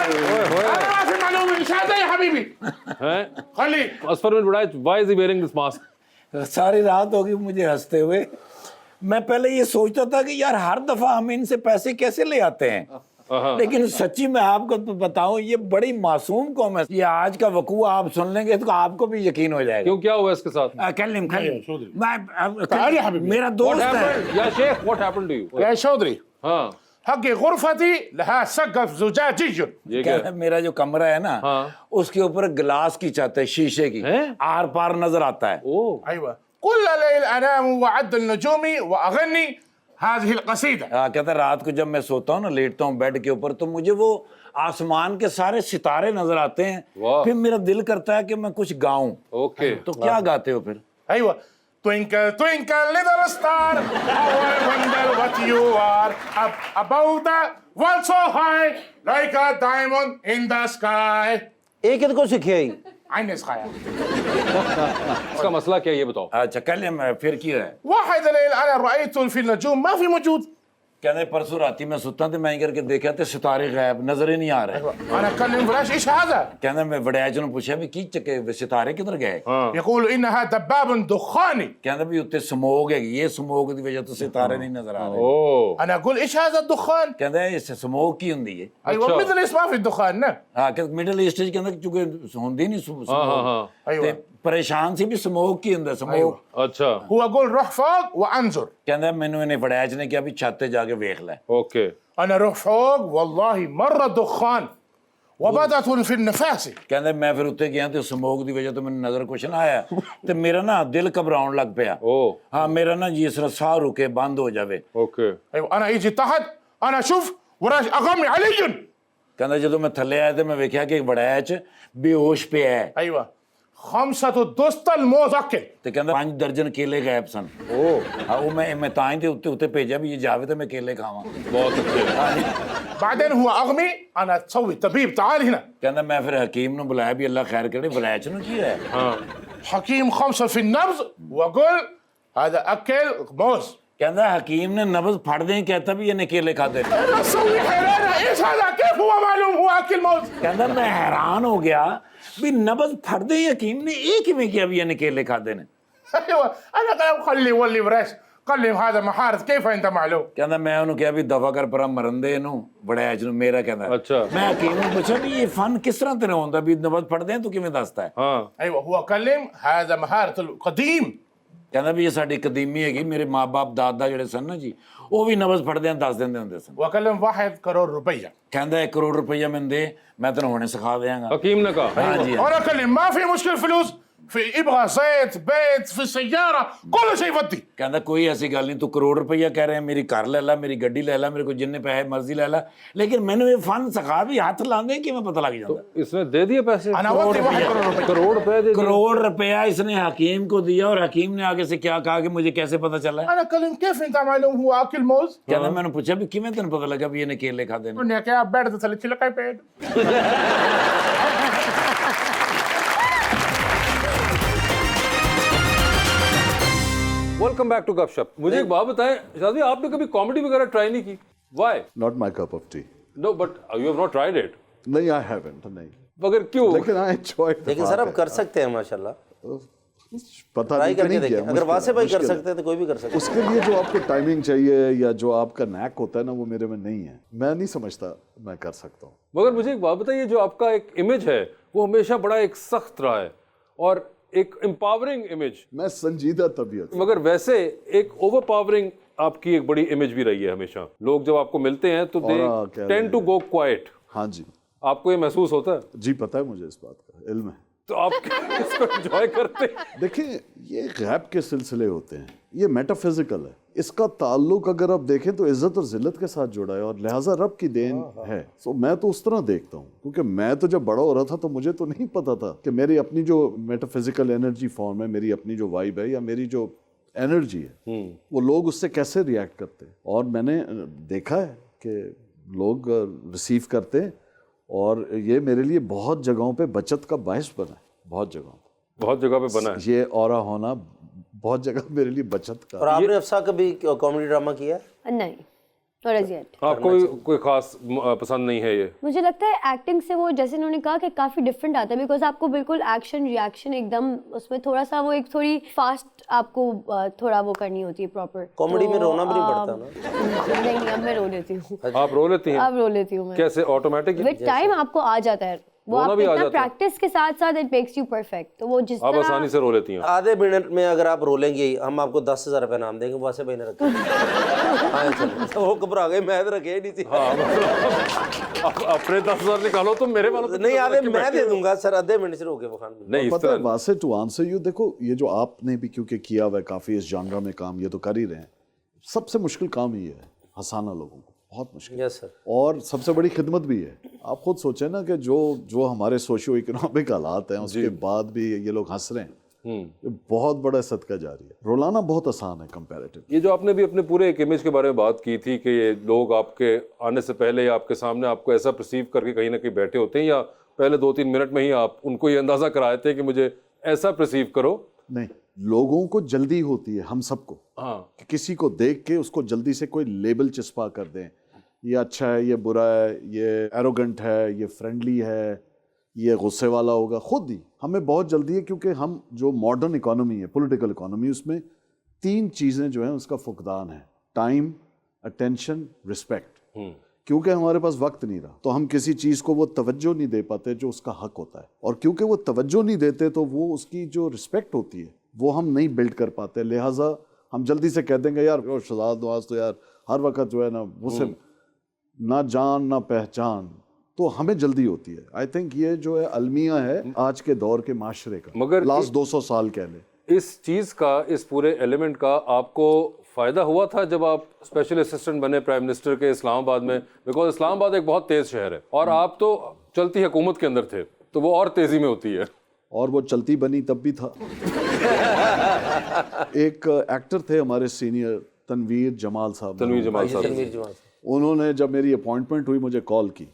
ما في معلومه ايش هذا يا حبيبي हैं خليك असफर बिन बुड़ैच why is he wearing this mask सारी रात होगी मुझे हंसते हुए। मैं पहले ये सोचता था कि यार हर दफा हम इनसे पैसे कैसे ले आते हैं, लेकिन सच्ची मैं आपको तो बताऊं ये बड़ी मासूम कौम है। ये आज का वकूआ आप सुन लेंगे तो आपको भी यकीन हो जाएगा। क्यों क्या हुआ इसके साथ कलीम تعال يا حبيبي. मेरा व्हाट दोस्त है। हैपेंड या Sheikh what happened to you يا شودري हाँ حقي غرفتي لها سقف زجاجي ये क्या क्या मेरा जो कमरा है ना हाँ। उसके ऊपर गिलास की छत है, शीशे की, हैं? आर पार नजर आता है। ओ ايوه كل ليل انام واعد النجوم واغني هذه القصيده कहता है रात को जब मैं सोता हूँ ना, लेटता हूँ बेड के ऊपर, तो मुझे वो आसमान के सारे सितारे नजर आते हैं। वाह। फिर मेरा दिल करता है कि मैं कुछ गाऊं। ओके तो क्या गाते हो फिर? ايوه Twinkle, twinkle, little star, how I wonder what you are. Up above the world so high, like a diamond in the sky. एक को सीखे عيني صغير. इसका मसला क्या है ये बताओ अच्छा कल फिर क्या है? واحد ليل أنا رأيت في النجوم ما في موجود. कहते परसों राती मैं सुता तो मैं करके देखा तो सितारे गायब नजर ही नहीं आ रहे। أنا أكلم فلاش إيش هذا؟ कहते मैं वड़ैच ने पूछा भी की चके सितारे किधर गए? يقول إنها دباب دخاني. कहते भी उत्ते स्मोक है, ये स्मोक की वजह तो सितारे नहीं नजर आ रहे। ओ أنا أقول إيش هذا الدخان؟ कहते इस स्मोक की हुंदी है। أيوة مثل إيش ما في الدخان ना. हाँ कहते मिडिल ईस्ट कहते चूंकि हुंदी नहीं हाँ हाँ हाँ أيوة परेशान सी भी स्मोक की हुंदा स्मोक। अच्छा هو أقول روح فوق وأنظر. कहते मैनू इन्हें वड़ैच ने क्या भी छत ते जाके वेख ले। ओके أنا روح فوق والله مرة دخان وبدأت في النفاسي. कहते मैं फिर उत्ते गया तो स्मोक की वजह तो मैंने नजर कुछ ना आया तो मेरा ना दिल घबराउन लग पिया। ओ हाँ मेरा ना जिस तरह साह रुके बंद हो जावे। ओके أيوة أنا يجي تحت أنا أشوف وراش أغمي علي. कहता ਜਦੋਂ मैं थल्ले आया तो मैं वेख्या कि वड़ैच बेहोश पे है। أيوة خمسة دست الموز أكل. तो कहता 5 दर्जन केले गायब सन। ओ हाँ वो मैं ताई ते उत्ते उत्ते भेजा भी ये जावे तो मैं केले खावा। बहुत अच्छे بعدين هو أغمي أنا تسوي طبيب تعال هنا. कहता मैं फिर हकीम ने बुलाया भी अल्लाह खैर करे वड़ैच ने की है। हाँ حكيم خمسة في النبض وأقول هذا أكل موز. कहता हकीम ने नब्ज फड़ दें, कहता भी ये केले खाते। أنا أسوي حيرانة إيش هذا كيف هو معلوم هو أكل موز. कहता मैं हैरान हो गया भी नब्ज फड़ दें हकीम ने एक ही में किया भी ये केले खाते ने। أيوة أنا قال خلي ولي بريش قال لي هذا محارث كيف أنت معلوم. कहता मैं उन्होंने कहा भी दफा कर पर मरन दे इनू वड़ैच ਨੂੰ मेरा कहता अच्छा। मैं हकीम ने पूछा भी ये फन किस तरह तेरे होंदा भी नब्ज फड़ दें तो किवें दसदा है? हाँ أيوة هو كلم هذا مهارة القديم. कहता भी ये साडी कदीमी हैगी, मेरे माँ बाप दादा ਜਿਹੜੇ ਸਨ ਨਾ ਜੀ ਉਹ ਵੀ ਨਬਜ਼ ਫੜਦੇ ਆਂ ਦੱਸ ਦਿੰਦੇ ਹੁੰਦੇ ਸਨ। وكلم 1 كرور रुपية. ਕਹਿੰਦਾ 1 ਕਰੋੜ ਰੁਪਈਆ ਮੈਨੂੰ ਦੇ ਮੈਂ ਤੈਨੂੰ ਹੁਣੇ ਸਿਖਾ ਦਿਆਂਗਾ। हकीम ने कहा हाँ जी وأنا أكلم ما في مشكلة فلوس في يبغى زيت بيت في السيارة كل شيء ودي. ਕਹਿੰਦਾ ਕੋਈ ਐਸੀ ਗੱਲ ਨਹੀਂ, ਤੂੰ ਕਰੋੜ ਰੁਪਈਆ ਕਹਿ ਰਿਹਾ, ਮੇਰੀ ਘਰ ਲੈ ਲੈ, ਮੇਰੀ ਗੱਡੀ ਲੈ ਲੈ, ਮੇਰੇ ਕੋਲ ਜਿੰਨੇ ਪੈਸੇ ਮਰਜ਼ੀ ਲੈ ਲੈ, लेकिन ਮੈਨੂੰ ਇਹ ਫਨ ਸਿਖਾ ਵੀ ਹੱਥ ਲਾਉਂਦੇ ਕਿਵੇਂ ਪਤਾ ਲੱਗ ਜਾਂਦਾ। इसने दे दिए पैसे أنا ودي 1 كرور रुपية. करोड़ रुपए दे दिए करोड़ रुपया इसने हकीम को दिया और हकीम ने आगे से क्या कहा कि मुझे कैसे पता चला? أنا أكلم كيف أنت معلوم هو أكل موز. कहता मैंने पूछा भी किवें तेन पता लगा भी ये केले खाते हैं? قلنا يا برد ثلاث لك بيد. वेलकम बैक टू गपशप। मुझे एक बात बताएं शादी, आपने कभी कॉमेडी वगैरह ट्राई नहीं की? Why? Not my cup of tea. No but you have not tried it. नहीं, I haven't. नहीं. मगर क्यों? लेकिन I enjoyed the लेकिन part सर आप है. कर सकते हैं माशाल्लाह, पता ट्राई नहीं कि करके नहीं देखें। किया. अगर वासे भाई कर मुश्किल है. सकते हैं तो कोई भी कर सकता है। उसके लिए जो आपको टाइमिंग चाहिए या जो आपका नैक होता है ना, वो मेरे में नहीं है. मैं नहीं समझता मैं कर सकता हूँ. मगर मुझे एक बात बताइए, जो आपका एक इमेज है वो हमेशा बड़ा एक सख्त रहा है और एक एम्पावरिंग इमेज, मैं संजीदा तबीयत. मगर वैसे एक ओवर पावरिंग आपकी एक बड़ी इमेज भी रही है हमेशा। लोग जब आपको मिलते हैं तो दे कह टेंड टू गो क्वाइट। हाँ जी. आपको ये महसूस होता है? जी पता है मुझे, इस बात का इल्म है. तो आप इसको एंजॉय करते हैं? देखिए, ये गैब के सिलसिले होते हैं, ये मेटाफिजिकल है. इसका ताल्लुक अगर आप देखें तो इज्जत और जिल्लत के साथ जुड़ा है और लिहाजा रब की देन है. तो मैं तो उस तरह देखता हूँ, क्योंकि मैं तो जब बड़ा हो रहा था तो मुझे तो नहीं पता था कि मेरी अपनी जो मेटाफिजिकल एनर्जी फॉर्म है, मेरी अपनी जो वाइब है या मेरी जो एनर्जी है, वो लोग उससे कैसे रिएक्ट करते हैं. और मैंने देखा है कि लोग रिसीव करते हैं और ये मेरे लिए बहुत जगहों पे बचत का बायस बना है. बहुत जगह पे बना है ये ऑरा होना, बहुत जगह मेरे लिए बचत का. और आपने अफसा कभी कॉमेडी ड्रामा किया है? नहीं। Not as yet. आपको कोई खास पसंद नहीं है ये? मुझे लगता है एक्टिंग से वो जैसे उन्होंने कहा कि काफी डिफरेंट आता है, बिकॉज आपको बिल्कुल एक्शन रिएक्शन एकदम उसमें थोड़ा सा वो एक थोड़ी फास्ट आपको थोड़ा वो करनी होती है प्रॉपर। कॉमेडी में रोना भी नहीं पड़ता ना? नहीं, अब मैं रो लेती हूँ। आप रो लेती हैं? अब रो लेती हूँ मैं। कैसे? ऑटोमेटिक? विद टाइम आपको आ जाता है वो, रोना आप भी आ इतना जाता है। प्रैक्टिस के साथ साथ इट मेक्स यू परफेक्ट। तो वो जिस आप तरह आसानी से रो लेती हैं? आधे मिनट में अगर आप रोलेंगे ही, हम आपको 10,000 रुपये नाम देंगे, वैसे भाई ने रखे। हाँ चलो, तो वो घबरा गए, मैं तो रखे ही नहीं थी। हाँ, मतलब अपने 10,000 निकालो तो मेरे वालों नहीं आधे मैं दे दूंगा सर, आधे मिनट से रोके वो खान में। नहीं, इस पता है तरह वासे टू आंसर यू, देखो ये जो आपने भी क्योंकि किया हुआ है काफी इस जॉनरा में काम, ये तो कर ही रहे हैं। सबसे मुश्किल काम ही है हंसाना लोगों को, बहुत मुश्किल। Yes sir. और सबसे बड़ी खिदमत भी है। आप खुद सोचें ना कि जो हमारे सोशियो इकोनॉमिक हालात हैं उसके बाद भी ये लोग हंस रहे हैं, ये बहुत बड़ा सदका जारी है। रुलाना बहुत आसान है कंपैरेटिव। ये जो आपने भी अपने पूरे एक इमेज के बारे में बात की थी कि ये लोग आपके आने से पहले या आपके सामने आपको ऐसा परसीव करके कहीं ना कहीं बैठे होते हैं, या पहले 2-3 मिनट में ही आप उनको ये अंदाजा कराए थे कि मुझे ऐसा परसीव करो? नहीं, लोगों को जल्दी होती है, हम सबको, हाँ, कि किसी को देख के उसको जल्दी से कोई लेबल चिस्पा कर दें, ये अच्छा है, ये बुरा है, ये एरोगेंट है, ये फ्रेंडली है, ये गुस्से वाला होगा। खुद ही हमें बहुत जल्दी है, क्योंकि हम जो मॉडर्न इकोनॉमी है, पॉलिटिकल इकोनॉमी, उसमें 3 चीज़ें जो हैं उसका फुकदान है: टाइम, अटेंशन, रिस्पेक्ट। क्योंकि हमारे पास वक्त नहीं रहा तो हम किसी चीज़ को वो तवज्जो नहीं दे पाते जो उसका हक होता है, और क्योंकि वो तवज्जो नहीं देते तो वो उसकी जो रिस्पेक्ट होती है वो हम नहीं बिल्ड कर पाते। लिहाजा हम जल्दी से कह देंगे यार वो शहजाद नवाज तो यार हर वक्त जो है ना मुझसे ना जान ना पहचान, तो हमें जल्दी होती है। आई थिंक ये जो है अलमिया है आज के दौर के माशरे का, मगर लास्ट 200 साल कह लें। इस चीज़ का, इस पूरे एलिमेंट का आपको फ़ायदा हुआ था जब आप स्पेशल असिस्टेंट बने प्राइम मिनिस्टर के इस्लामाबाद में? बिकॉज इस्लामाबाद एक बहुत तेज़ शहर है और आप तो चलती हुकूमत के अंदर थे, तो वो और तेज़ी में होती है। और वो चलती बनी तब भी था। एक एक्टर थे हमारे सीनियर, तनवीर जमाल साहब। तनवीर जमाल साहब, तनवीर जमाल। उन्होंने जब मेरी अपॉइंटमेंट हुई मुझे कॉल की,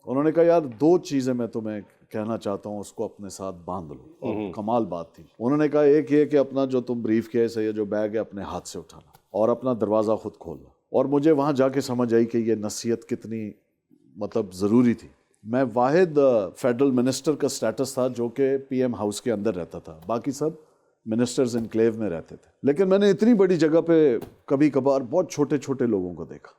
उन्होंने कहा यार 2 चीज़ें मैं तुम्हें कहना चाहता हूँ, उसको अपने साथ बांध लो। और कमाल बात थी। उन्होंने कहा एक ये कि अपना जो तुम ब्रीफ केस है या जो बैग है अपने हाथ से उठाना और अपना दरवाज़ा खुद खोलना। और मुझे वहाँ जाके समझ आई कि ये नसीहत कितनी मतलब ज़रूरी थी। मैं वाहिद फेडरल मिनिस्टर का स्टेटस था जो कि पीएम हाउस के अंदर रहता था, बाकी सब मिनिस्टर्स इनक्लेव में रहते थे। लेकिन मैंने इतनी बड़ी जगह पे कभी कभार बहुत छोटे छोटे लोगों को देखा,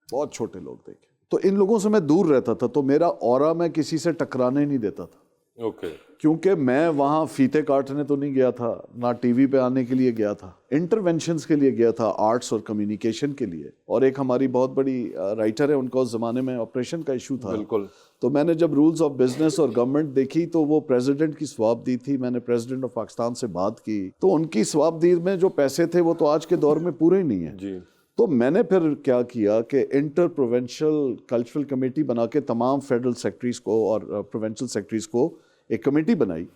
बहुत छोटे लोग देखे, तो इन लोगों से मैं दूर रहता था, तो मेरा ऑरा मैं किसी से टकराने नहीं देता था। ओके। क्योंकि मैं वहाँ फीते काटने तो नहीं गया था, ना टीवी पे आने के लिए गया था, इंटरवेंशंस के लिए गया था, आर्ट्स और कम्युनिकेशन के लिए। और एक हमारी बहुत बड़ी राइटर है, उनका उस ज़माने में ऑपरेशन का इशू था। बिल्कुल। तो मैंने जब रूल्स ऑफ बिजनेस और गवर्नमेंट देखी तो वो प्रेसिडेंट की स्वाब दी थी। मैंने प्रेसिडेंट ऑफ पाकिस्तान से बात की तो उनकी स्वाब दी में जो पैसे थे वो तो आज के दौर में पूरे ही नहीं है जी। तो मैंने फिर क्या किया कि इंटर प्रोविंशियल कल्चरल कमेटी बना के तमाम फेडरल सेक्रेटरीज को और प्रोविंशियल सेक्रेटरीज को एक कमेटी बनाई,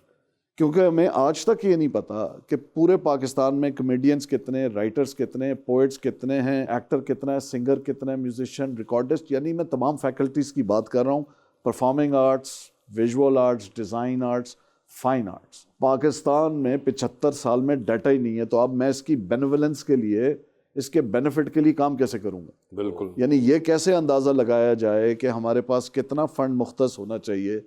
क्योंकि हमें आज तक ये नहीं पता कि पूरे पाकिस्तान में कॉमेडियंस कितने, राइटर्स कितने, पोइट्स कितने हैं, एक्टर कितना है, सिंगर कितना है, म्यूजिशियन, रिकॉर्डिस्ट, यानी मैं तमाम फैकल्टीज़ की बात कर रहा हूँ, performing arts, visual arts, design arts, fine arts. Pakistan में 75 साल में डाटा ही नहीं है, तो अब मैं इसकी बेनिवलेंस के लिए, इसके बेनिफिट के लिए काम कैसे करूँगा? बिल्कुल। यानी ये कैसे अंदाज़ा लगाया जाए कि हमारे पास कितना फ़ंड मुख्तस होना चाहिए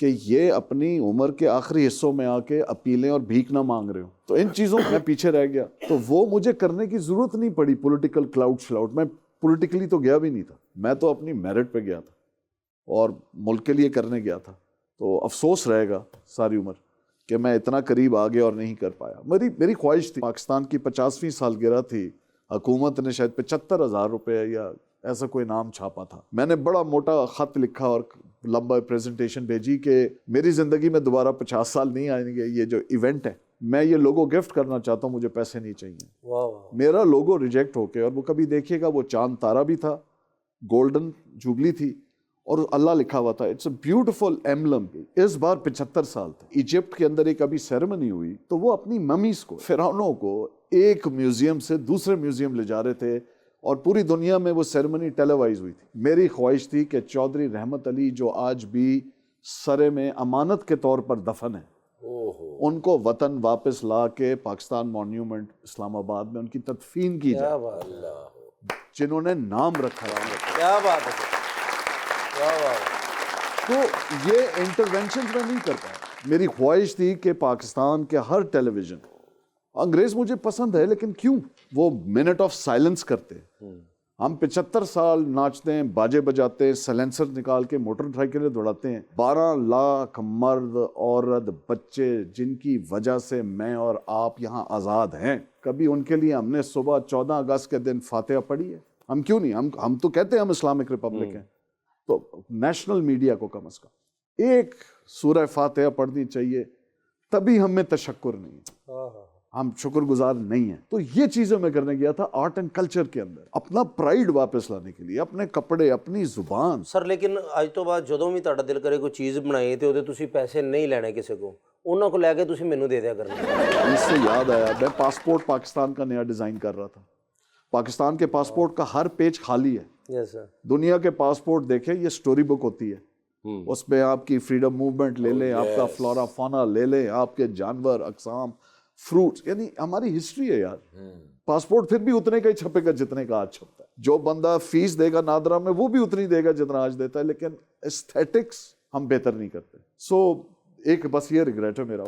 कि ये अपनी उम्र के आखिरी हिस्सों में आके अपीलें और भीख ना मांग रहे हो। तो इन चीज़ों में पीछे रह गया, तो वो मुझे करने की ज़रूरत नहीं पड़ी। पॉलिटिकल क्लाउड श्लाउड, मैं पॉलिटिकली तो गया भी नहीं था, मैं तो अपनी मेरिट पे गया था और मुल्क के लिए करने गया था। तो अफसोस रहेगा सारी उम्र कि मैं इतना करीब आ गया और नहीं कर पाया। मेरी ख्वाहिश थी, पाकिस्तान की 50वीं सालगिरह थी, हुकूमत ने शायद 75,000 रुपये या ऐसा कोई नाम छापा था। मैंने बड़ा मोटा ख़त लिखा और लंबा प्रेजेंटेशन भेजी कि मेरी ज़िंदगी में दोबारा 50 साल नहीं आएंगे, ये जो इवेंट है मैं ये लोगो गिफ्ट करना चाहता हूँ, मुझे पैसे नहीं चाहिए। वाह। मेरा लोगो रिजेक्ट होके, और वो कभी देखिएगा वो चांद तारा भी था, गोल्डन जुबली थी और अल्लाह लिखा हुआ था। It's a beautiful emblem. इस बार 75 साल थे। इजिप्ट के अंदर एक अभी सेरेमनी हुई तो वो अपनी ममीज को, फिरौनों को एक म्यूजियम से दूसरे म्यूजियम ले जा रहे थे और पूरी दुनिया में वो सेरेमनी टेलीवाइज हुई थी। मेरी ख्वाहिश थी कि चौधरी रहमत अली जो आज भी सरे में अमानत के तौर पर दफन है, उनको वतन वापस ला के पाकिस्तान मॉन्यूमेंट इस्लामाबाद में उनकी तदफीन की जाए। जिन्होंने नाम रखा है। क्या बात है सर, क्या बात है। तो ये इंटरवेंशन मैं नहीं कर पाया। मेरी ख्वाहिश थी कि पाकिस्तान के हर टेलीविजन, अंग्रेज मुझे पसंद है लेकिन क्यों वो मिनट ऑफ साइलेंस करते। हम 75 साल नाचते हैं, बाजे बजाते हैं, सलेंसर निकाल के मोटरसाइकिलें दौड़ाते हैं। 12 लाख मर्द, औरत, बच्चे जिनकी वजह से मैं और आप यहाँ आज़ाद हैं, कभी उनके लिए हमने सुबह 14 अगस्त के दिन फातिहा पढ़ी है? हम क्यों नहीं? हम तो कहते हैं हम इस्लामिक रिपब्लिक हैं। तो नेशनल मीडिया को कम से कम एक सूरह फातिहा पढ़नी चाहिए, तभी हमें तशक्कुर नहीं है, हम शुक्रगुजार नहीं हैं। तो ये चीज़ें मैं करने गया था आर्ट एंड कल्चर के अंदर, अपना प्राइड वापस लाने के लिए, अपने कपड़े, अपनी जुबान। सर लेकिन ਅੱਜ ਤੋਂ ਬਾਅਦ ਜਦੋਂ ਵੀ ਤੁਹਾਡਾ ਦਿਲ ਕਰੇ ਕੋਈ ਚੀਜ਼ ਬਣਾਏ ਤੇ ਉਹਦੇ ਤੁਸੀਂ ਪੈਸੇ ਨਹੀਂ ਲੈਣੇ ਕਿਸੇ ਕੋ, ਉਹਨਾਂ ਕੋ ਲੈ ਕੇ ਤੁਸੀਂ ਮੈਨੂੰ ਦੇ ਦਿਆ ਕਰਨਾ। इससे याद आया, मैं पासपोर्ट पाकिस्तान का नया डिज़ाइन कर रहा था। पाकिस्तान के पासपोर्ट का हर पेज खाली है। Yes sir. दुनिया के पासपोर्ट देखें, ये स्टोरी बुक होती है, उसमें आपकी फ्रीडम मूवमेंट ले लें, आपका फ्लोरा फाना ले लें, आपके जानवर, अकसाम, फ्रूट्स, यानी हमारी हिस्ट्री है यार। पासपोर्ट फिर भी उतने का ही छपेगा जितने का आज छपता है। जो बंदा फीस देगा नादरा में वो भी उतनी देगा जितना आज देता है, लेकिन एस्थेटिक्स हम बेहतर नहीं करते। सो एक बस ये रिग्रेट है मेरा।